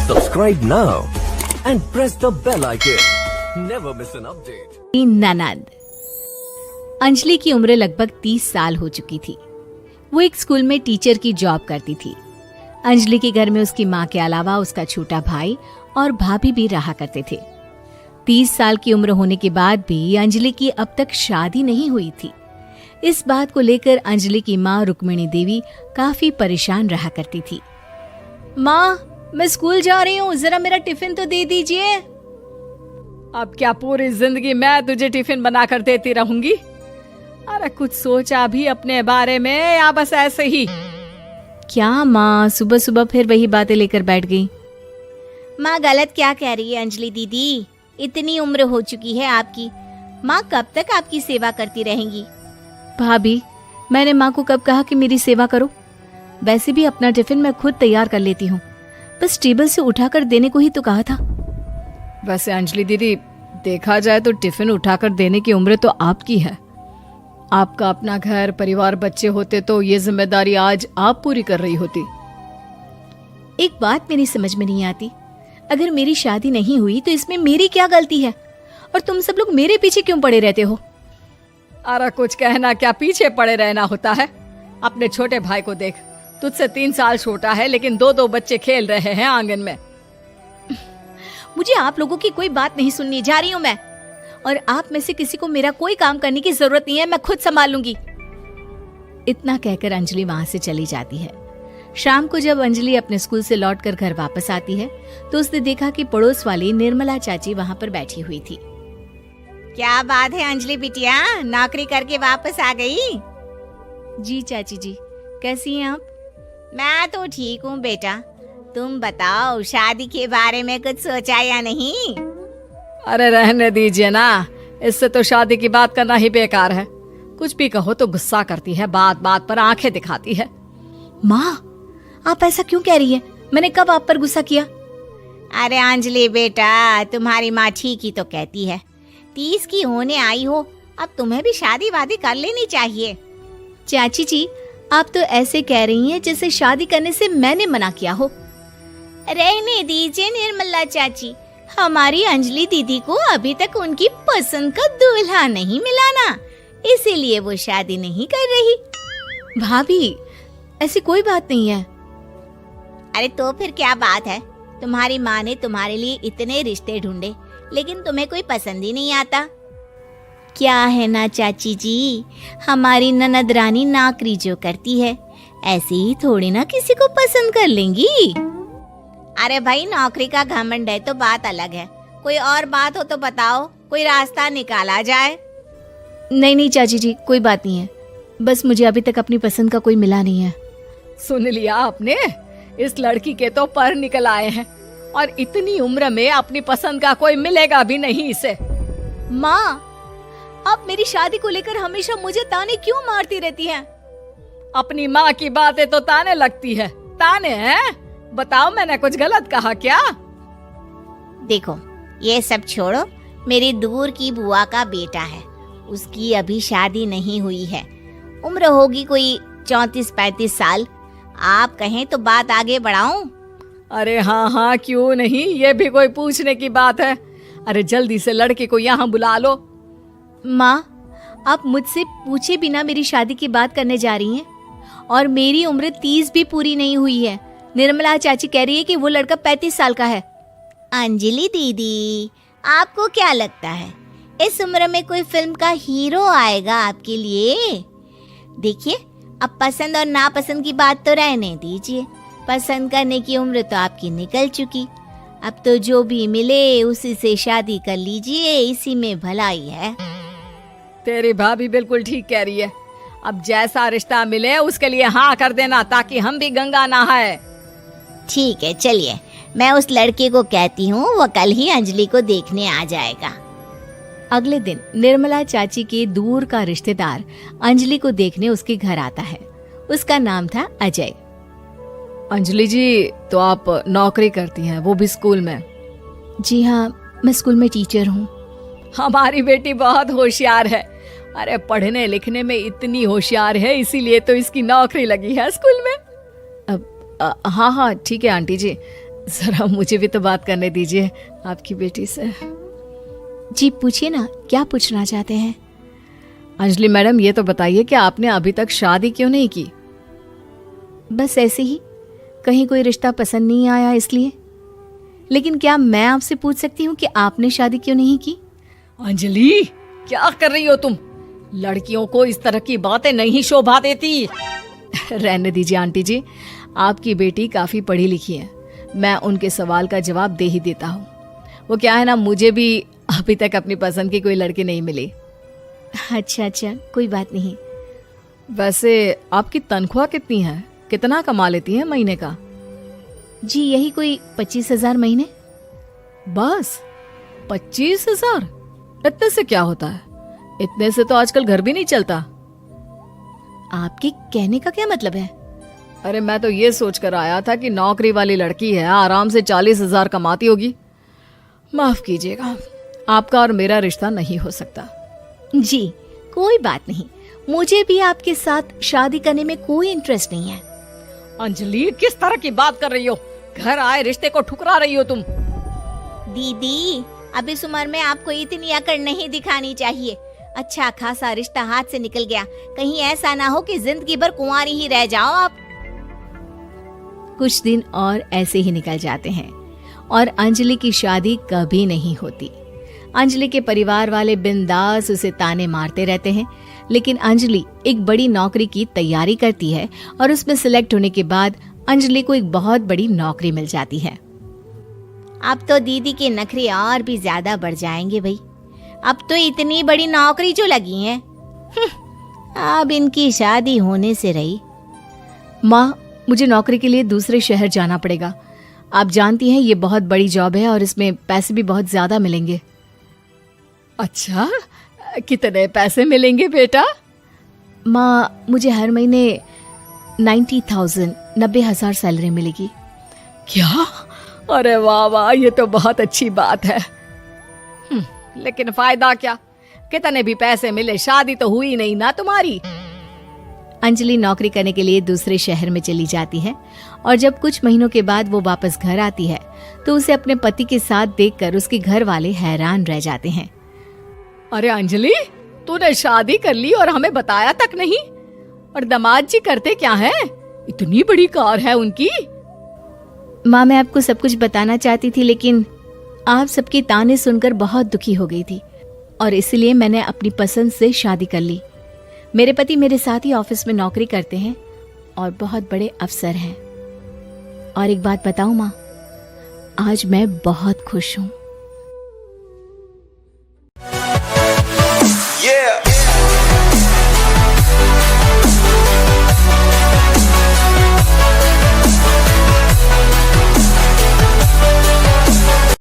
Subscribe now and press the bell icon. Never miss an update. ननद। अंजलि की उम्र लगभग 30 साल हो चुकी थी। वो एक स्कूल में टीचर की जॉब करती थी। अंजलि के घर में उसकी माँ के अलावा उसका छोटा भाई और भाभी भी रहा करते थे। 30 साल की उम्र होने के बाद भी अंजलि की अब तक शादी नहीं हुई थी। इस बात को लेकर अंजलि की माँ रुक्मिणी देवी काफी परेशान रहा करती थी। माँ, मैं स्कूल जा रही हूँ, जरा मेरा टिफिन तो दे दीजिए। अब क्या पूरी जिंदगी मैं तुझे टिफिन बनाकर देती रहूंगी? अरे कुछ सोचा भी अपने बारे में या बस ऐसे ही? क्या माँ, सुबह सुबह फिर वही बातें लेकर बैठ गई। माँ गलत क्या कह रही है अंजलि दीदी? इतनी उम्र हो चुकी है आपकी, माँ कब तक आपकी सेवा करती रहेंगी? भाभी, मैंने माँ को कब कहा कि मेरी सेवा करो? वैसे भी अपना टिफिन मैं खुद तैयार कर लेती हूँ, बस टेबल से उठाकर देने को ही तो कहा था। वैसे अंजलि दीदी, देखा जाए तो टिफिन उठाकर देने की उम्र तो आपकी है। आपका अपना घर परिवार बच्चे होते तो ये जिम्मेदारी आज आप पूरी कर रही होती। एक बात मेरी समझ में नहीं आती, अगर मेरी शादी नहीं हुई तो इसमें मेरी क्या गलती है और तुम सब लोग मेरे पीछे क्यों पड़े रहते हो? अरे कुछ कहना क्या पीछे पड़े रहना होता है? अपने छोटे भाई को देख, तुझसे 3 साल छोटा है लेकिन 2 बच्चे खेल रहे हैं आंगन में। मुझे आप लोगों की कोई बात नहीं सुननी, जा रही हूँ मैं। और आप में से किसी को मेरा कोई काम करने की जरूरत नहीं है, मैं खुद संभाल लूंगी। इतना कहकर अंजलि वहां से चली जाती है। शाम को जब अंजलि अपने स्कूल से लौटकर घर वापस आती है तो उसने देखा कि पड़ोस वाली निर्मला चाची वहां पर बैठी हुई थी। क्या बात है अंजलि बिटिया, नौकरी करके वापस आ गई? जी चाची जी, कैसी हैं आप? मैं तो ठीक हूँ बेटा, तुम बताओ शादी के बारे में कुछ सोचा या नहीं? अरे रहने दीजिए ना, इससे तो शादी की बात करना ही बेकार है। कुछ भी कहो तो गुस्सा करती है, बात बात पर आंखें दिखाती है। माँ, आप ऐसा क्यों कह रही हैं? मैंने कब आप पर गुस्सा किया? अरे अंजलि बेटा, तुम्हारी माँ ठीक ही तो कहती है। 30 की होने आई हो, अब तुम्हें भी शादी वादी कर लेनी चाहिए। चाची जी, आप तो ऐसे कह रही हैं जैसे शादी करने से मैंने मना किया हो। रहने दीजिए निर्मला चाची, हमारी अंजलि दीदी को अभी तक उनकी पसंद का दूल्हा नहीं मिला ना, इसीलिए वो शादी नहीं कर रही। भाभी, ऐसी कोई बात नहीं है। अरे तो फिर क्या बात है? तुम्हारी माँ ने तुम्हारे लिए इतने रिश्ते ढूंढे लेकिन तुम्हें कोई पसंद ही नहीं आता। क्या है ना चाची जी, हमारी ननद रानी नौकरी जो करती है ऐसे ही थोड़ी ना किसी को पसंद कर लेंगी। अरे भाई, नौकरी का घमंड है तो बात अलग है, कोई और बात हो तो बताओ, कोई रास्ता निकाला जाए। नहीं नहीं चाची जी, कोई बात नहीं है, बस मुझे अभी तक अपनी पसंद का कोई मिला नहीं है। सुन लिया आपने? इस लड़की के तो पर निकल आए हैं और इतनी उम्र में अपनी पसंद का कोई मिलेगा भी नहीं इसे। माँ, आप मेरी शादी को लेकर हमेशा मुझे ताने क्यों मारती रहती हैं? अपनी माँ की बातें तो ताने लगती है। ताने हैं? बताओ, मैंने कुछ गलत कहा क्या? देखो, ये सब छोड़ो, मेरी दूर की बुआ का बेटा है, उसकी अभी शादी नहीं हुई है, उम्र होगी कोई 34-35 साल। आप कहें तो बात आगे बढ़ाऊं? अरे हाँ हाँ, क्यों नहीं, ये भी कोई पूछने की बात है। अरे जल्दी से लड़के को यहाँ बुला लो। माँ, आप मुझसे पूछे बिना मेरी शादी की बात करने जा रही हैं और मेरी उम्र 30 भी पूरी नहीं हुई है। निर्मला चाची कह रही है कि वो लड़का 35 साल का है। अंजलि दीदी, आपको क्या लगता है इस उम्र में कोई फिल्म का हीरो आएगा आपके लिए? देखिए, अब पसंद और नापसंद की बात तो रहने दीजिए, पसंद करने की उम्र तो आपकी निकल चुकी। अब तो जो भी मिले उसी से शादी कर लीजिए, इसी में भलाई है। तेरी भाभी बिल्कुल ठीक कह रही है। अब जैसा रिश्ता मिले उसके लिए हाँ कर देना, ताकि हम भी गंगा नहाए। ठीक है, चलिए मैं उस लड़के को कहती हूँ, वो कल ही अंजलि को देखने आ जाएगा। अगले दिन निर्मला चाची के दूर का रिश्तेदार अंजलि को देखने उसके घर आता है। उसका नाम था अजय। अंजलि जी, तो आप नौकरी करती हैं, वो भी स्कूल में? जी हाँ, मैं स्कूल में टीचर हूँ। हमारी बेटी बहुत होशियार है। अरे पढ़ने लिखने में इतनी होशियार है, इसीलिए तो इसकी नौकरी लगी है स्कूल में। हाँ हाँ ठीक है आंटी जी, जरा मुझे भी तो बात करने दीजिए आपकी बेटी से। जी पूछिए ना, क्या पूछना चाहते हैं? अंजलि मैडम, ये तो बताइए कि आपने अभी तक शादी क्यों नहीं की? बस ऐसे ही, कहीं कोई रिश्ता पसंद नहीं आया इसलिए। लेकिन क्या मैं आपसे पूछ सकती हूँ कि आपने शादी क्यों नहीं की? अंजलि, क्या कर रही हो तुम? लड़कियों को इस तरह की बातें नहीं शोभा देती। रहने दीजिए आंटी जी, आपकी बेटी काफी पढ़ी लिखी है, मैं उनके सवाल का जवाब दे ही देता हूँ। वो क्या है ना, मुझे भी अभी तक अपनी पसंद की कोई लड़की नहीं मिली। अच्छा, कोई बात नहीं। वैसे आपकी तनख्वाह कितनी है? कितना कमा लेती है महीने का? जी यही कोई 25,000 महीने। बस 25,000? इतने से क्या होता है? इतने से तो आजकल घर भी नहीं चलता। आपके कहने का क्या मतलब है? अरे मैं तो ये सोच कर आया था कि नौकरी वाली लड़की है, आराम से 40,000 कमाती होगी। माफ कीजिएगा, आपका और मेरा रिश्ता नहीं हो सकता। जी कोई बात नहीं, मुझे भी आपके साथ शादी करने में कोई इंटरेस्ट नहीं है। अंजलि, किस तरह की बात कर रही हो? घर आए रिश्ते को ठुकरा रही हो तुम। दीदी, अब इस उम्र में आपको इतनी अकड़ नहीं दिखानी चाहिए। अच्छा खासा रिश्ता हाथ से निकल गया, कहीं ऐसा ना हो कि जिंदगी भर कुंवारी ही रह जाओ आप। कुछ दिन और ऐसे ही निकल जाते हैं और अंजलि की शादी कभी नहीं होती। अंजलि के परिवार वाले बिंदास उसे ताने मारते रहते हैं, लेकिन अंजलि एक बड़ी नौकरी की तैयारी करती है और उसमें सिलेक्ट होने के बाद अंजलि को एक बहुत बड़ी नौकरी मिल जाती है। अब तो दीदी के नखरे और भी ज्यादा बढ़ जाएंगे भाई, अब तो इतनी बड़ी नौकरी जो लगी है। अब इनकी शादी होने से रही। माँ, मुझे नौकरी के लिए दूसरे शहर जाना पड़ेगा। आप जानती हैं ये बहुत बड़ी जॉब है और इसमें पैसे भी बहुत ज्यादा मिलेंगे। अच्छा, कितने पैसे मिलेंगे बेटा? माँ, मुझे हर महीने 90,000 सैलरी मिलेगी। क्या? अरे वाह वाह, ये तो बहुत अच्छी बात है। लेकिन फायदा क्या? कितने भी पैसे मिले, शादी तो हुई नहीं ना तुम्हारी। अंजलि नौकरी करने के लिए दूसरे शहर में चली जाती है और जब कुछ महीनों के बाद वो वापस घर आती है तो उसे अपने पति के साथ देखकर उसके घर वाले हैरान रह जाते हैं। अरे अंजलि, तूने शादी कर ली और हमें बताया तक नहीं। और दामाद जी करते क्या हैं? इतनी बड़ी कार है उनकी। माँ, मैं आपको सब कुछ बताना चाहती थी, लेकिन आप सबकी ताने सुनकर बहुत दुखी हो गई थी और इसलिए मैंने अपनी पसंद से शादी कर ली। मेरे पति मेरे साथ ही ऑफिस में नौकरी करते हैं और बहुत बड़े अफसर हैं। और एक बात बताऊं माँ, आज मैं बहुत खुश हूँ।